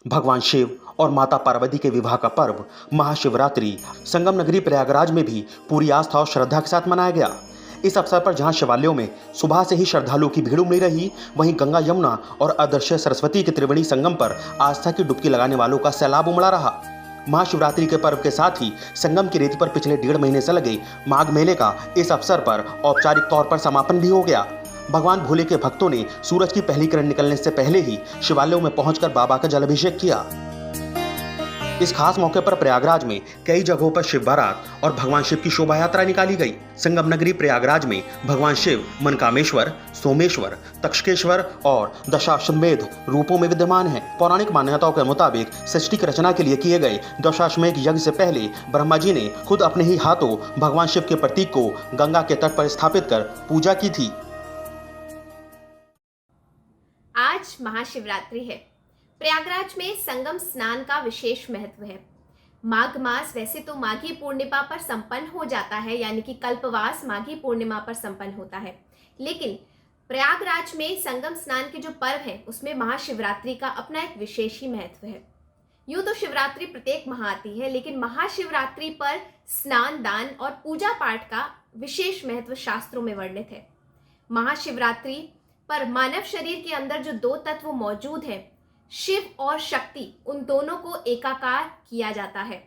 भगवान शिव और माता पार्वती के विवाह का पर्व महाशिवरात्रि संगम नगरी प्रयागराज में भी पूरी आस्था और श्रद्धा के साथ मनाया गया। इस अवसर पर जहां शिवालयों में सुबह से ही श्रद्धालुओं की भीड़ उमड़ी रही, वहीं गंगा यमुना और अदृश्य सरस्वती के त्रिवेणी संगम पर आस्था की डुबकी लगाने वालों का सैलाब उमड़ा रहा। महाशिवरात्रि के पर्व के साथ ही संगम की रेती पर पिछले 1.5 महीने से लगे माघ मेले का इस अवसर पर औपचारिक तौर पर समापन भी हो गया। भगवान भोले के भक्तों ने सूरज की पहली किरण निकलने से पहले ही शिवालयों में पहुंचकर बाबा का जलाभिषेक किया। इस खास मौके पर प्रयागराज में कई जगहों पर शिव बारात और भगवान शिव की शोभा यात्रा निकाली गई। संगम नगरी प्रयागराज में भगवान शिव मनकामेश्वर, सोमेश्वर, तक्षकेश्वर और दशाश्वमेध रूपों में विद्यमान हैं। पौराणिक मान्यताओं के मुताबिक सृष्टि की रचना के लिए किए गए दशाश्वमेध यज्ञ से पहले ब्रह्मा जी ने खुद अपने ही हाथों भगवान शिव के प्रतीक को गंगा के तट पर स्थापित कर पूजा की थी। आज महाशिवरात्रि है। प्रयागराज में संगम स्नान का विशेष महत्व है। माघ मास वैसे तो माघी पूर्णिमा पर संपन्न हो जाता है, यानी कि कल्पवास माघी पूर्णिमा पर संपन्न होता है, लेकिन प्रयागराज में संगम स्नान के जो पर्व है उसमें महाशिवरात्रि का अपना एक विशेष ही महत्व है। यूं तो शिवरात्रि प्रत्येक माह आती है, लेकिन महाशिवरात्रि पर स्नान, दान और पूजा पाठ का विशेष महत्व शास्त्रों में वर्णित है। महाशिवरात्रि पर मानव शरीर के अंदर जो 2 तत्व मौजूद हैं, शिव और शक्ति, उन दोनों को एकाकार किया जाता है।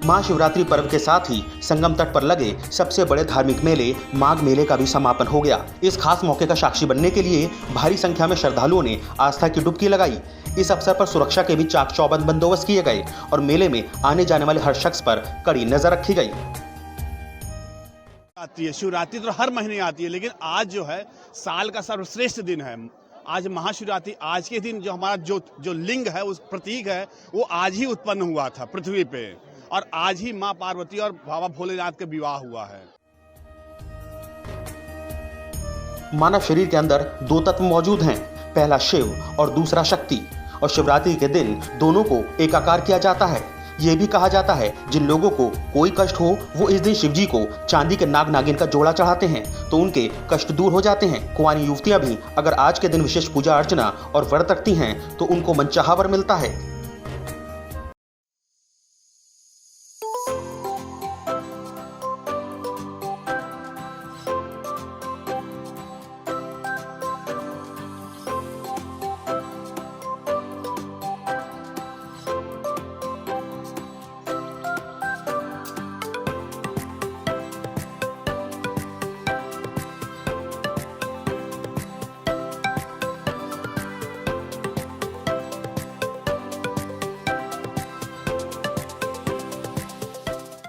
महाशिवरात्रि पर्व के साथ ही संगम तट पर लगे सबसे बड़े धार्मिक मेले माघ मेले का भी समापन हो गया। इस खास मौके का साक्षी बनने के लिए भारी संख्या में श्रद्धालुओं ने आस्था की डुबकी लगाई। इस अवसर पर सुरक्षा के भी चाक चौबंद बंदोबस्त किए गए और मेले में आने जाने वाले हर शख्स पर कड़ी नजर रखी गई। आती है शिवरात्रि तो हर महीने आती है, लेकिन आज जो है साल का सर्वश्रेष्ठ दिन है। आज महाशिवरात्रि, आज के दिन जो हमारा जो लिंग है, उस प्रतीक है, वो आज ही उत्पन्न हुआ था पृथ्वी पे, और आज ही माँ पार्वती और बाबा भोलेनाथ का विवाह हुआ है। मानव शरीर के अंदर 2 तत्व मौजूद हैं, पहला शिव और दूसरा शक्ति, और शिवरात्रि के दिन दोनों को एकाकार किया जाता है। ये भी कहा जाता है जिन लोगों को कोई कष्ट हो वो इस दिन शिवजी को चांदी के नाग नागिन का जोड़ा चढ़ाते हैं तो उनके कष्ट दूर हो जाते हैं। कुंवारी युवतियां भी अगर आज के दिन विशेष पूजा अर्चना और व्रत रखती हैं तो उनको मनचाहा वर मिलता है।